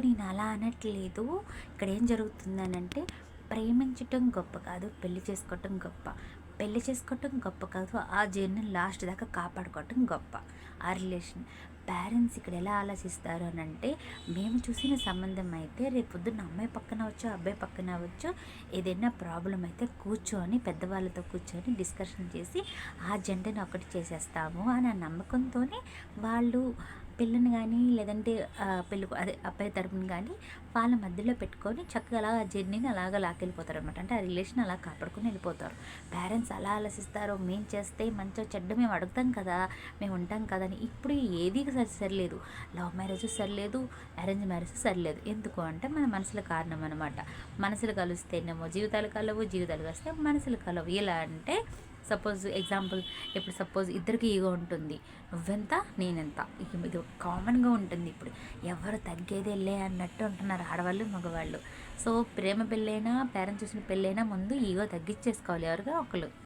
నేను అలా అనట్లేదు. ఇక్కడ ఏం జరుగుతుందనంటే, ప్రేమించటం గొప్ప కాదు, పెళ్లి చేసుకోవటం గొప్ప. పెళ్లి చేసుకోవటం గొప్ప కాదు, ఆ జర్నీని లాస్ట్ దాకా కాపాడుకోవటం గొప్ప. ఆ రిలేషన్ పేరెంట్స్ ఇక్కడ ఎలా ఆలోచిస్తారు అని అంటే, మేము చూసిన సంబంధం అయితే రేపు పొద్దున్న అమ్మాయి పక్కన అవ్వచ్చు, అబ్బాయి పక్కన అవ్వచ్చు, ఏదైనా ప్రాబ్లం అయితే కూర్చొని పెద్దవాళ్ళతో కూర్చొని డిస్కషన్ చేసి ఆ జంటని ఒకటి చేసేస్తాము అని ఆ నమ్మకంతోనే వాళ్ళు పిల్లని కానీ లేదంటే పెళ్ళి అదే అబ్బాయి తరపున కానీ వాళ్ళ మధ్యలో పెట్టుకొని చక్కగా అలా ఆ జర్నీని అలాగా లాక్కెళ్ళిపోతారు అనమాట. అంటే ఆ రిలేషన్ అలా కాపాడుకొని వెళ్ళిపోతారు. పేరెంట్స్ అలా ఆలోచిస్తారు, మేము చేస్తే మంచో చెడ్డ మేము అడుగుతాం కదా, మేము ఉంటాం కదా అని. ఇప్పుడు ఏది సరిలేదు. లవ్ మ్యారేజ్ సరిలేదు, అరేంజ్ మ్యారేజ్ సరిలేదు. ఎందుకు అంటే మన మనసుల కారణం అనమాట. మనసులు కలిస్తేనేమో జీవితాలు కలవు, జీవితాలు కలిస్తే మనసులు కలవు. ఎలా అంటే సపోజ్ ఎగ్జాంపుల్, ఇప్పుడు సపోజ్ ఇద్దరికి ఈగో ఉంటుంది, నువ్వెంత నేనెంత, ఇది కామన్గా ఉంటుంది. ఇప్పుడు ఎవరు తగ్గేదేలే అన్నట్టు ఉంటున్నారు ఆడవాళ్ళు మగవాళ్ళు. సో ప్రేమ పెళ్ళైనా పేరెంట్స్ చూసిన పెళ్ళైనా ముందు ఈగో తగ్గించేసుకోవాలి ఎవరిగా ఒకరు.